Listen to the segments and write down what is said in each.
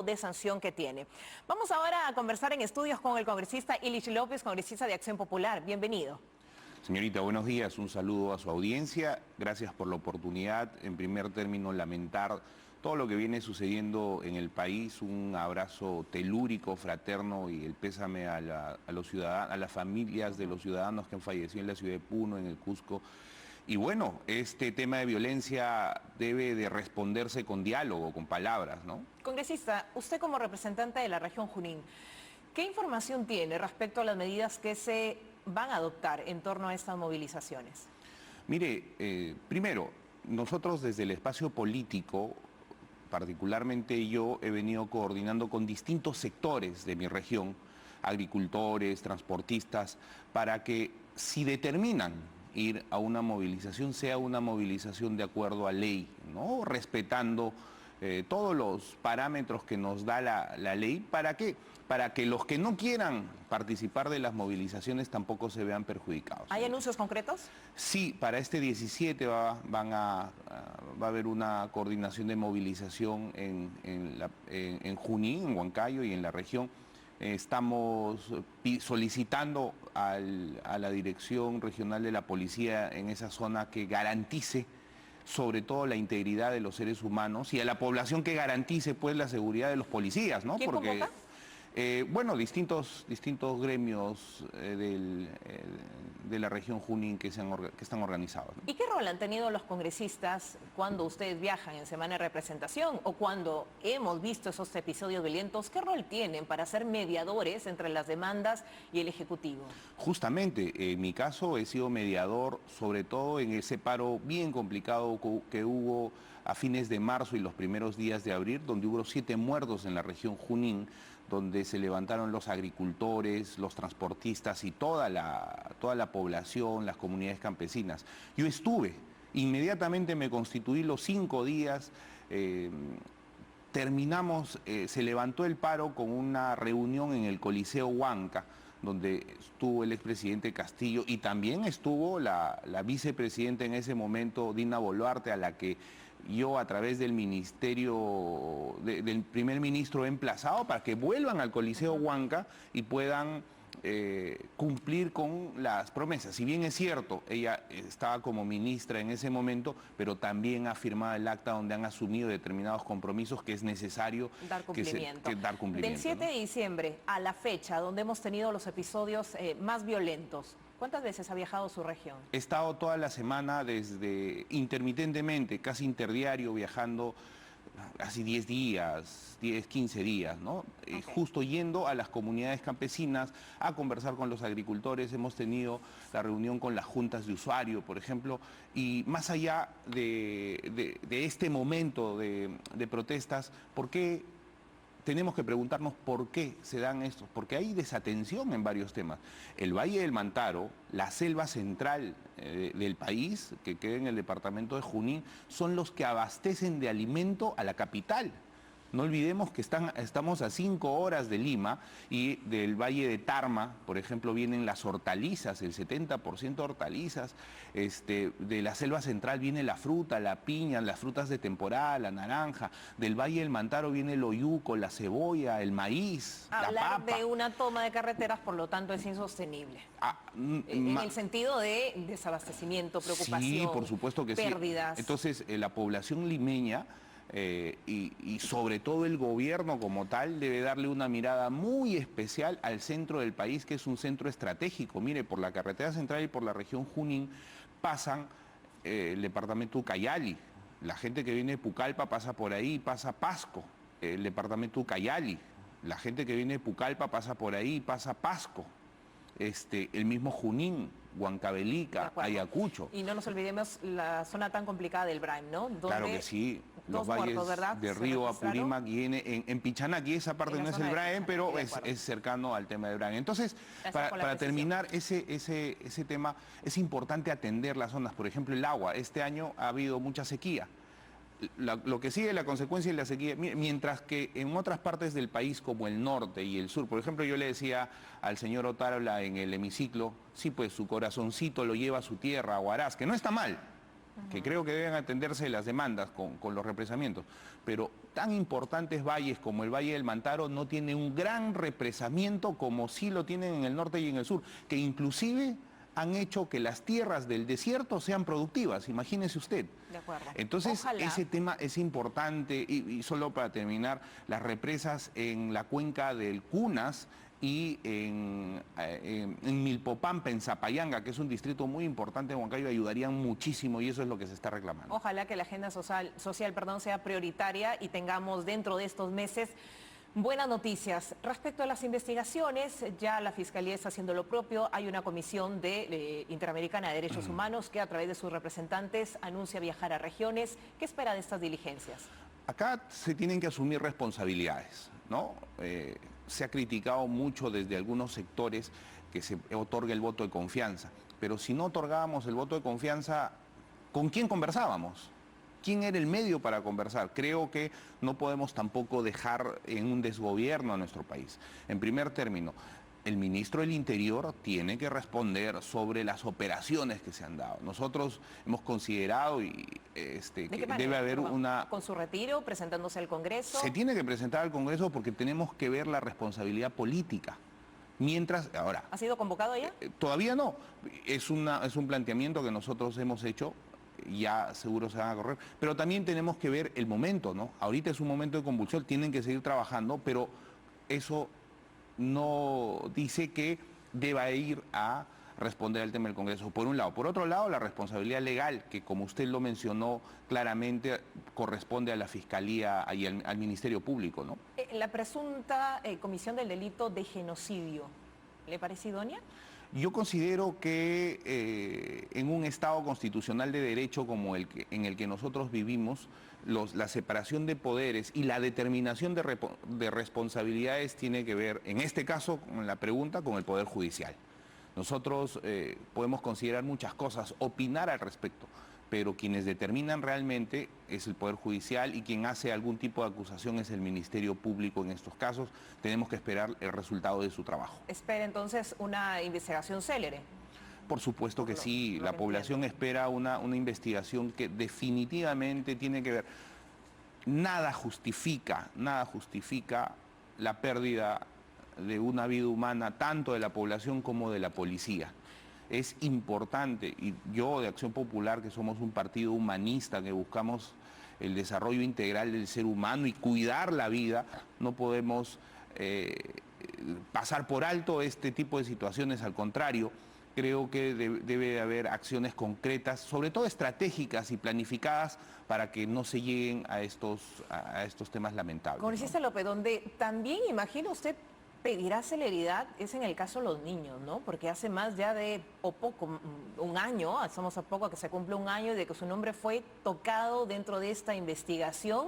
de sanción que tiene. Vamos ahora a conversar en estudios con el congresista Ilich López, congresista de Acción Popular. Bienvenido. Señorita, buenos días. Un saludo a su audiencia. Gracias por la oportunidad. En primer término, lamentar todo lo que viene sucediendo en el país. Un abrazo telúrico, fraterno y el pésame a los ciudadanos, a las familias de los ciudadanos que han fallecido en la ciudad de Puno, en el Cusco. Y bueno, este tema de violencia debe de responderse con diálogo, con palabras, ¿no? Congresista, usted como representante de la región Junín, ¿qué información tiene respecto a las medidas que se van a adoptar en torno a estas movilizaciones? Mire, primero, nosotros desde el espacio político, particularmente yo, he venido coordinando con distintos sectores de mi región, agricultores, transportistas, para que si determinan ir a una movilización, sea una movilización de acuerdo a ley, ¿no? Respetando todos los parámetros que nos da la ley. ¿Para qué? Para que los que no quieran participar de las movilizaciones tampoco se vean perjudicados. ¿Hay anuncios concretos? Sí, para este 17 va a haber una coordinación de movilización en Junín, en Huancayo y en la región. Estamos solicitando a la Dirección Regional de la Policía en esa zona que garantice sobre todo la integridad de los seres humanos y a la población que garantice pues la seguridad de los policías, ¿no? ¿Quién convoca? Bueno, distintos gremios de la región Junín que están organizados, ¿no? ¿Y qué rol han tenido los congresistas cuando ustedes viajan en semana de representación o cuando hemos visto esos episodios violentos? ¿Qué rol tienen para ser mediadores entre las demandas y el Ejecutivo? Justamente, en mi caso he sido mediador, sobre todo en ese paro bien complicado que hubo a fines de marzo y los primeros días de abril, donde hubo 7 muertos en la región Junín, donde se levantaron los agricultores, los transportistas y toda la población, las comunidades campesinas. Yo estuve, inmediatamente me constituí los 5 días, terminamos, se levantó el paro con una reunión en el Coliseo Huanca, donde estuvo el expresidente Castillo y también estuvo la vicepresidenta en ese momento, Dina Boluarte, a la que yo a través del ministerio, del primer ministro he emplazado para que vuelvan al Coliseo Huanca y puedan cumplir con las promesas. Si bien es cierto, ella estaba como ministra en ese momento, pero también ha firmado el acta donde han asumido determinados compromisos que es necesario dar cumplimiento. dar cumplimiento. Del 7 ¿no? de diciembre a la fecha donde hemos tenido los episodios más violentos, ¿cuántas veces ha viajado a su región? He estado toda la semana desde intermitentemente, casi interdiario, viajando casi 10 días, 10, 15 días, ¿no? Okay. Justo yendo a las comunidades campesinas a conversar con los agricultores. Hemos tenido la reunión con las juntas de usuario, por ejemplo, y más allá de este momento de protestas, ¿por qué? Tenemos que preguntarnos por qué se dan estos, porque hay desatención en varios temas. El Valle del Mantaro, la selva central del país, que queda en el departamento de Junín, son los que abastecen de alimento a la capital. No olvidemos que estamos a 5 horas de Lima y del Valle de Tarma, por ejemplo, vienen las hortalizas, el 70% hortalizas. De la selva central viene la fruta, la piña, las frutas de temporada, la naranja. Del Valle del Mantaro viene el oyuco, la cebolla, el maíz, la papa. Hablar de una toma de carreteras, por lo tanto, es insostenible. En el sentido de desabastecimiento, preocupación, sí, por supuesto que pérdidas. Sí. Entonces, la población limeña y sobre todo el gobierno como tal debe darle una mirada muy especial al centro del país, que es un centro estratégico. Mire, por la carretera central y por la región Junín pasan el departamento Ucayali. La gente que viene de Pucallpa pasa por ahí, pasa Pasco. El departamento Ucayali. La gente que viene de Pucallpa pasa por ahí, pasa Pasco. El mismo Junín, Huancavelica, Ayacucho. Y no nos olvidemos la zona tan complicada del Braim, ¿no? Donde claro que sí, los valles muertos, ¿verdad? de Río Apurímac y en Pichanaki, esa parte no es el Braim, pero es cercano al tema del Braim. Entonces, para terminar ese tema, es importante atender las zonas. Por ejemplo, el agua. Este año ha habido mucha sequía. Lo que sigue la consecuencia de la sequía, mientras que en otras partes del país como el norte y el sur, por ejemplo, yo le decía al señor Otárola en el hemiciclo, sí, pues su corazoncito lo lleva a su tierra, a Huaraz, que no está mal, que creo que deben atenderse las demandas con los represamientos, pero tan importantes valles como el Valle del Mantaro no tiene un gran represamiento como sí lo tienen en el norte y en el sur, que inclusive han hecho que las tierras del desierto sean productivas, imagínese usted. De acuerdo. Entonces, Ojalá. ese tema es importante y solo para terminar, las represas en la cuenca del Cunas y en Milpopampa, en Zapayanga, que es un distrito muy importante en Huancayo, ayudarían muchísimo y eso es lo que se está reclamando. Ojalá que la agenda social, sea prioritaria y tengamos dentro de estos meses buenas noticias. Respecto a las investigaciones, ya la Fiscalía está haciendo lo propio. Hay una comisión Interamericana de Derechos Humanos que a través de sus representantes anuncia viajar a regiones. ¿Qué espera de estas diligencias? Acá se tienen que asumir responsabilidades, ¿no? Se ha criticado mucho desde algunos sectores que se otorgue el voto de confianza, pero si no otorgábamos el voto de confianza, ¿con quién conversábamos? ¿Quién era el medio para conversar? Creo que no podemos tampoco dejar en un desgobierno a nuestro país. En primer término, el ministro del Interior tiene que responder sobre las operaciones que se han dado. Nosotros hemos considerado que debe haber una... ¿Con su retiro, presentándose al Congreso? Se tiene que presentar al Congreso porque tenemos que ver la responsabilidad política. Mientras, ahora... ¿Ha sido convocado ya? Todavía no. Es un planteamiento que nosotros hemos hecho, ya seguro se van a correr, pero también tenemos que ver el momento, ¿no? Ahorita es un momento de convulsión, tienen que seguir trabajando, pero eso no dice que deba ir a responder al tema del Congreso, por un lado. Por otro lado, la responsabilidad legal, que como usted lo mencionó claramente, corresponde a la Fiscalía y al Ministerio Público, ¿no? La presunta comisión del delito de genocidio, ¿le parece idónea? Yo considero que en un Estado constitucional de derecho como en el que nosotros vivimos, la separación de poderes y la determinación de responsabilidades tiene que ver, en este caso, con la pregunta, con el Poder Judicial. Nosotros podemos considerar muchas cosas, opinar al respecto, pero quienes determinan realmente es el Poder Judicial y quien hace algún tipo de acusación es el Ministerio Público en estos casos. Tenemos que esperar el resultado de su trabajo. ¿Espera entonces una investigación célere? Por supuesto que sí, la población espera una investigación que definitivamente tiene que ver. Nada justifica la pérdida de una vida humana, tanto de la población como de la policía. Es importante, y yo de Acción Popular, que somos un partido humanista, que buscamos el desarrollo integral del ser humano y cuidar la vida, no podemos pasar por alto este tipo de situaciones, al contrario. Creo que debe de haber acciones concretas, sobre todo estratégicas y planificadas, para que no se lleguen a estos temas lamentables. Congresista López, donde también, imagina usted, pedirá celeridad, es en el caso de los niños, ¿no? Porque hace más ya de un año, estamos a poco que se cumple un año de que su nombre fue tocado dentro de esta investigación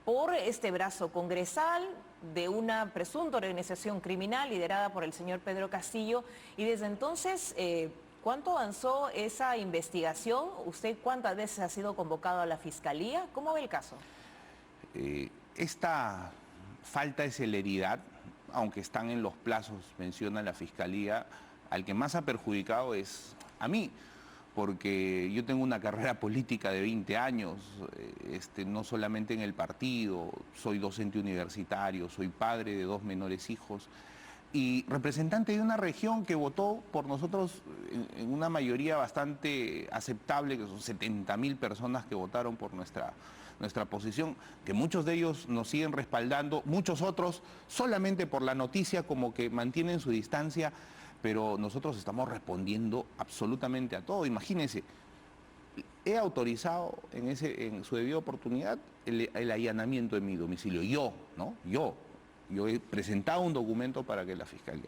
por este brazo congresal de una presunta organización criminal liderada por el señor Pedro Castillo. Y desde entonces, ¿cuánto avanzó esa investigación? ¿Usted cuántas veces ha sido convocado a la Fiscalía? ¿Cómo ve el caso? Esta falta de celeridad, aunque están en los plazos, menciona la Fiscalía, al que más ha perjudicado es a mí, porque yo tengo una carrera política de 20 años, no solamente en el partido, soy docente universitario, soy padre de 2 menores hijos y representante de una región que votó por nosotros en una mayoría bastante aceptable, que son 70.000 personas que votaron por nuestra posición, que muchos de ellos nos siguen respaldando, muchos otros solamente por la noticia como que mantienen su distancia, pero nosotros estamos respondiendo absolutamente a todo. Imagínense, he autorizado en su debida oportunidad el allanamiento de mi domicilio, yo he presentado un documento para que la Fiscalía,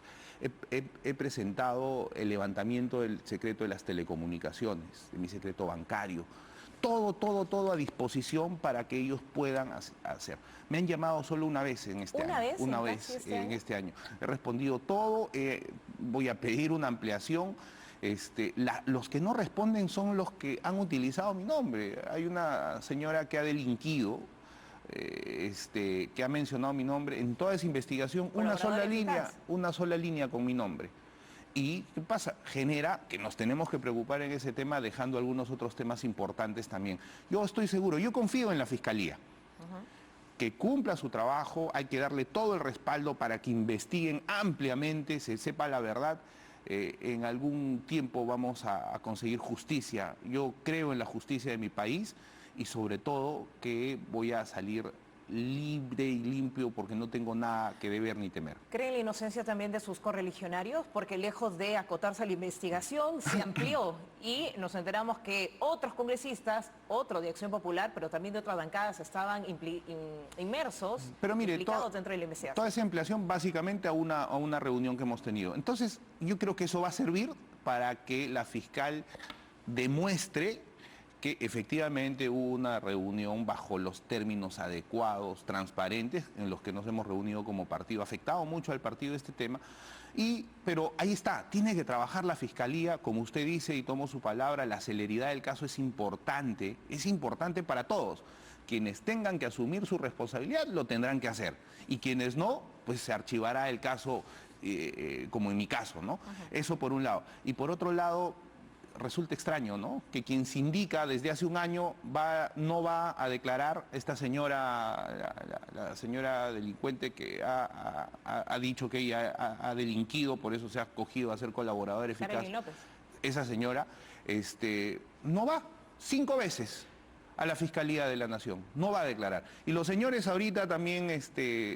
he presentado el levantamiento del secreto de las telecomunicaciones, de mi secreto bancario, todo a disposición para que ellos puedan hacer. Me han llamado solo una vez en este año. Una vez en este año. He respondido todo, voy a pedir una ampliación. Los que no responden son los que han utilizado mi nombre. Hay una señora que ha delinquido, que ha mencionado mi nombre en toda esa investigación, una sola línea con mi nombre. ¿Y qué pasa? Genera que nos tenemos que preocupar en ese tema, dejando algunos otros temas importantes también. Yo estoy seguro, yo confío en la Fiscalía. que cumpla su trabajo, hay que darle todo el respaldo para que investiguen ampliamente, se sepa la verdad. En algún tiempo vamos a conseguir justicia. Yo creo en la justicia de mi país y sobre todo que voy a salir libre y limpio porque no tengo nada que deber ni temer. ¿Cree en la inocencia también de sus correligionarios? Porque lejos de acotarse a la investigación, se amplió y nos enteramos que otros congresistas, otro de Acción Popular, pero también de otras bancadas, estaban inmersos, Pero mire, implicados dentro de la investigación. Toda esa ampliación básicamente a una reunión que hemos tenido. Entonces, yo creo que eso va a servir para que la fiscal demuestre que efectivamente hubo una reunión bajo los términos adecuados, transparentes, en los que nos hemos reunido como partido. Ha afectado mucho al partido este tema, pero ahí está, tiene que trabajar la Fiscalía, como usted dice y tomo su palabra, la celeridad del caso es importante para todos. Quienes tengan que asumir su responsabilidad lo tendrán que hacer, y quienes no, pues se archivará el caso, como en mi caso, ¿no? Eso por un lado. Y por otro lado, resulta extraño, ¿no? Que quien se indica desde hace un año no va a declarar, esta señora, la señora delincuente que ha dicho que ella ha delinquido, por eso se ha escogido a ser colaboradora eficaz. Karelyn López. Esa señora no va 5 veces a la Fiscalía de la Nación, no va a declarar. Y los señores ahorita también,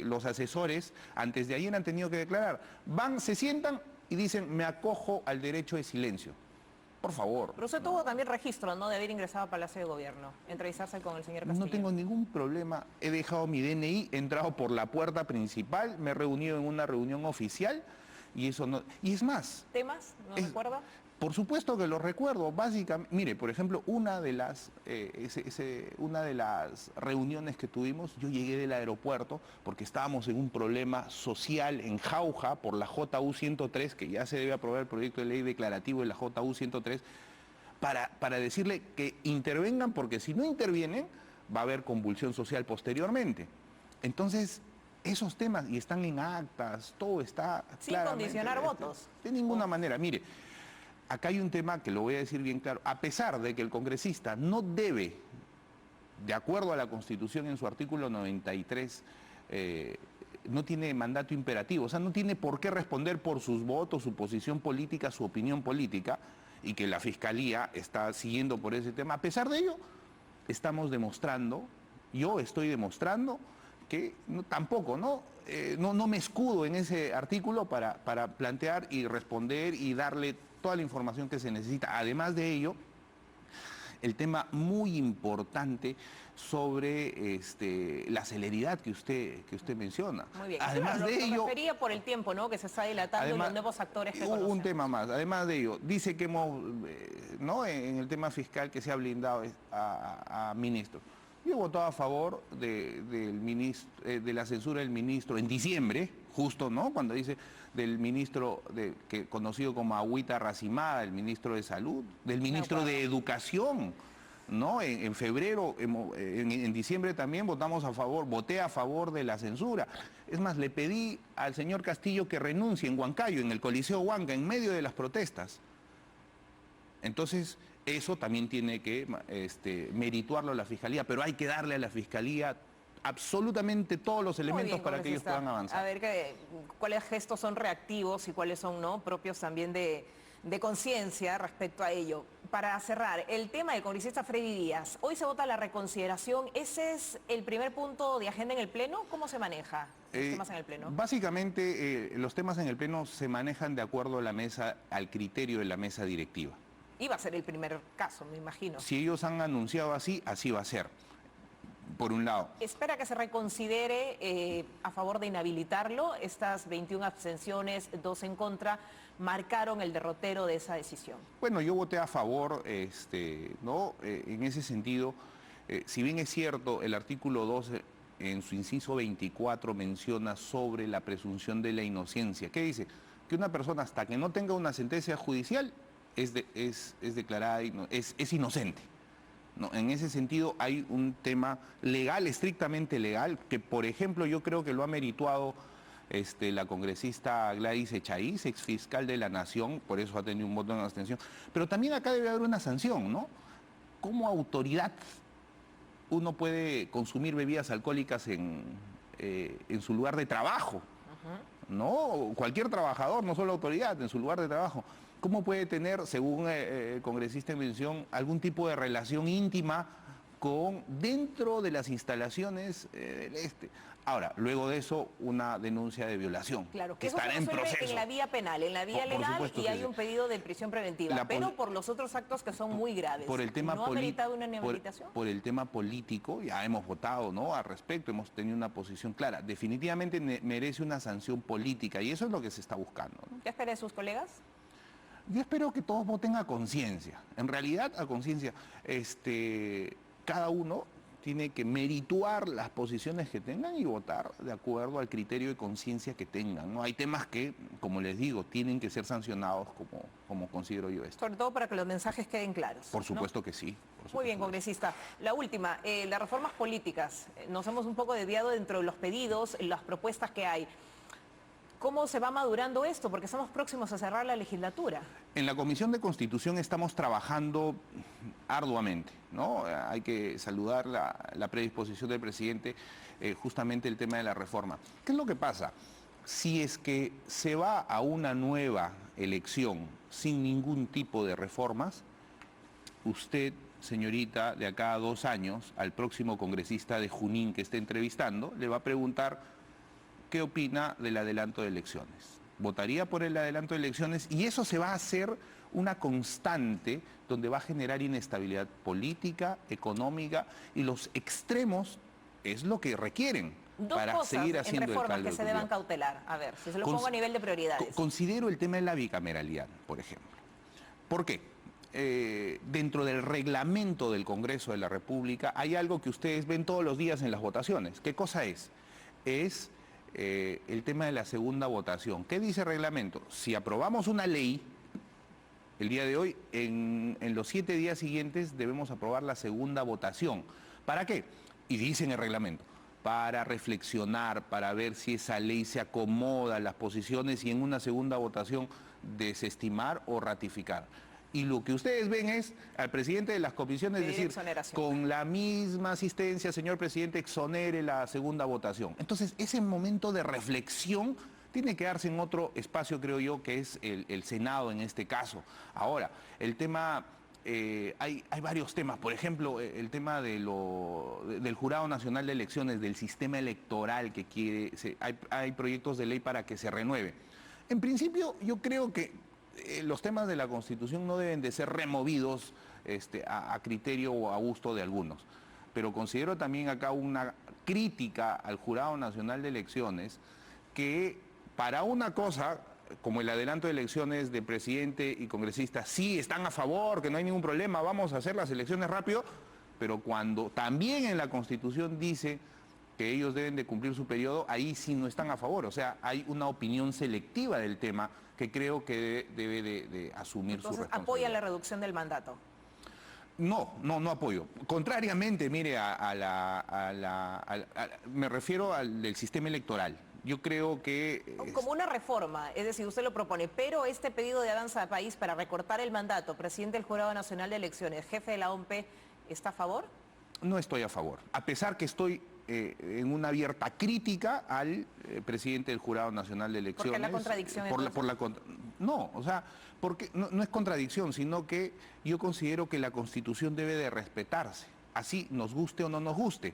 los asesores, antes de ayer han tenido que declarar. Van, se sientan y dicen, me acojo al derecho de silencio. Por favor. Pero usted tuvo también registro, ¿no?, de haber ingresado a Palacio de Gobierno, entrevistarse con el señor Castillo. No tengo ningún problema. He dejado mi DNI, he entrado por la puerta principal, me he reunido en una reunión oficial y eso no... Y es más... ¿Temas? ¿No recuerda? Por supuesto que lo recuerdo. Básicamente, mire, por ejemplo, una de las reuniones que tuvimos, yo llegué del aeropuerto porque estábamos en un problema social en Jauja por la JU 103, que ya se debe aprobar el proyecto de ley declarativo de la JU 103, para decirle que intervengan, porque si no intervienen va a haber convulsión social posteriormente. Entonces, esos temas, y están en actas, todo está sin condicionar votos. De ninguna manera. Mire, acá hay un tema que lo voy a decir bien claro. A pesar de que el congresista no debe, de acuerdo a la Constitución en su artículo 93, no tiene mandato imperativo, o sea, no tiene por qué responder por sus votos, su posición política, su opinión política, y que la Fiscalía está siguiendo por ese tema. A pesar de ello, estamos demostrando, yo estoy demostrando que tampoco, no me escudo en ese artículo para plantear y responder y darle toda la información que se necesita. Además de ello, el tema muy importante sobre la celeridad que usted menciona. Muy bien. Además claro, de ello, lo refería por el tiempo, ¿no?, que se está dilatando, además, y los nuevos actores que conocemos. Un tema más. Además de ello, dice que hemos, en el tema fiscal, que se ha blindado a ministros. Yo he votado a favor de la censura del ministro en diciembre, justo, ¿no?, cuando dice del ministro conocido como Agüita Racimada, el ministro de Salud, del ministro de Educación, ¿no? En febrero, en diciembre también voté a favor de la censura. Es más, le pedí al señor Castillo que renuncie en Huancayo, en el Coliseo Huanca, en medio de las protestas. Entonces, eso también tiene que merituarlo la Fiscalía, pero hay que darle a la Fiscalía absolutamente todos los elementos para que ellos puedan avanzar. A ver cuáles gestos son reactivos y cuáles son propios también de conciencia respecto a ello. Para cerrar, el tema del congresista Freddy Díaz. Hoy se vota la reconsideración. ¿Ese es el primer punto de agenda en el Pleno? ¿Cómo se maneja los temas en el Pleno? Básicamente, los temas en el Pleno se manejan de acuerdo a al criterio de la mesa directiva. Iba a ser el primer caso, me imagino. Si ellos han anunciado así va a ser. Por un lado. ¿Espera que se reconsidere a favor de inhabilitarlo? Estas 21 abstenciones, 2 en contra, marcaron el derrotero de esa decisión. Bueno, yo voté a favor, en ese sentido, si bien es cierto, el artículo 12, en su inciso 24, menciona sobre la presunción de la inocencia. ¿Qué dice? Que una persona, hasta que no tenga una sentencia judicial, es declarada, es inocente. No, en ese sentido hay un tema legal, estrictamente legal, que por ejemplo yo creo que lo ha merituado la congresista Gladys Echaíz, exfiscal de la Nación, por eso ha tenido un voto en abstención. Pero también acá debe haber una sanción, ¿no? Como autoridad uno puede consumir bebidas alcohólicas en su lugar de trabajo, ¿no? Cualquier trabajador, no solo autoridad, en su lugar de trabajo. ¿Cómo puede tener, según el congresista en mención, algún tipo de relación íntima dentro de las instalaciones del este? Ahora, luego de eso, una denuncia de violación. Claro, que estará en proceso. En la vía penal, en la vía legal, y hay un pedido de prisión preventiva, pero por los otros actos que son muy graves. Por el tema ¿No ha meritado una inhabilitación? Por el tema político, ya hemos votado, ¿no?, al respecto, hemos tenido una posición clara. Definitivamente merece una sanción política, y eso es lo que se está buscando, ¿no? ¿Qué espera de sus colegas? Yo espero que todos voten a conciencia. En realidad, a conciencia. Cada uno tiene que merituar las posiciones que tengan y votar de acuerdo al criterio de conciencia que tengan, ¿no? Hay temas que, como les digo, tienen que ser sancionados como considero yo esto. Sobre todo para que los mensajes queden claros. Por supuesto, ¿no? Que sí. Muy bien, congresista. La última, las reformas políticas. Nos hemos un poco desviado dentro de los pedidos, las propuestas que hay. ¿Cómo se va madurando esto? Porque estamos próximos a cerrar la legislatura. En la Comisión de Constitución estamos trabajando arduamente, ¿no? Hay que saludar la predisposición del presidente, justamente el tema de la reforma. ¿Qué es lo que pasa? Si es que se va a una nueva elección sin ningún tipo de reformas, usted, señorita, de acá a 2 años, al próximo congresista de Junín que esté entrevistando, le va a preguntar qué opina del adelanto de elecciones. Votaría por el adelanto de elecciones, y eso se va a hacer una constante donde va a generar inestabilidad política, económica, y los extremos es lo que requieren para seguir haciendo el caldo de cultivo. Dos cosas en reformas que se deban cautelar. A ver, si se lo pongo a nivel de prioridades. Considero el tema de la bicameralidad, por ejemplo. ¿Por qué? Dentro del reglamento del Congreso de la República hay algo que ustedes ven todos los días en las votaciones. ¿Qué cosa es? Es el tema de la segunda votación. ¿Qué dice el reglamento? Si aprobamos una ley el día de hoy, en los 7 días siguientes debemos aprobar la segunda votación. ¿Para qué? Y dice en el reglamento, para reflexionar, para ver si esa ley se acomoda a las posiciones y en una segunda votación desestimar o ratificar. Y lo que ustedes ven es al presidente de las comisiones decir, con la misma asistencia, señor presidente, exonere la segunda votación. Entonces, ese momento de reflexión tiene que darse en otro espacio, creo yo, que es el Senado en este caso. Ahora, el tema, hay varios temas. Por ejemplo, el tema del Jurado Nacional de Elecciones, del sistema electoral que quiere, hay proyectos de ley para que se renueve. En principio, yo creo que los temas de la Constitución no deben de ser removidos a criterio o a gusto de algunos. Pero considero también acá una crítica al Jurado Nacional de Elecciones que para una cosa, como el adelanto de elecciones de presidente y congresistas, sí están a favor, que no hay ningún problema, vamos a hacer las elecciones rápido, pero cuando también en la Constitución dice que ellos deben de cumplir su periodo, ahí sí no están a favor. O sea, hay una opinión selectiva del tema que creo que debe de asumir su responsabilidad. ¿Apoya la reducción del mandato? No apoyo. Contrariamente, mire, me refiero al del sistema electoral. Yo creo que... Como una reforma, es decir, usted lo propone, pero este pedido de Avanza País para recortar el mandato, presidente del Jurado Nacional de Elecciones, jefe de la OMP, ¿está a favor? No estoy a favor, a pesar que estoy en una abierta crítica al presidente del Jurado Nacional de Elecciones. ¿Por qué la contradicción? No, o sea, porque no es contradicción, sino que yo considero que la Constitución debe de respetarse, así nos guste o no nos guste.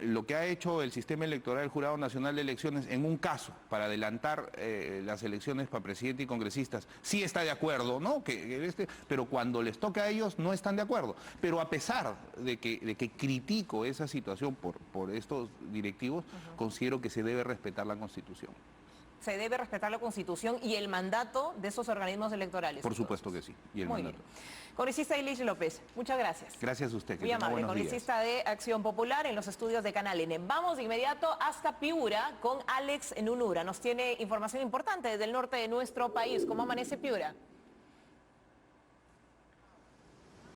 Lo que ha hecho el sistema electoral del Jurado Nacional de Elecciones en un caso para adelantar las elecciones para presidente y congresistas, sí está de acuerdo, ¿no? Pero cuando les toca a ellos no están de acuerdo. Pero a pesar de que critico esa situación por estos directivos, considero que se debe respetar la Constitución. Se debe respetar la Constitución y el mandato de esos organismos electorales. Por supuesto que sí, y el mandato. Congresista Ilich López, muchas gracias. Gracias a usted. Muy amable, congresista de Acción Popular en los estudios de Canal N. Vamos de inmediato hasta Piura con Alex Nunura. Nos tiene información importante desde el norte de nuestro país. ¿Cómo amanece Piura?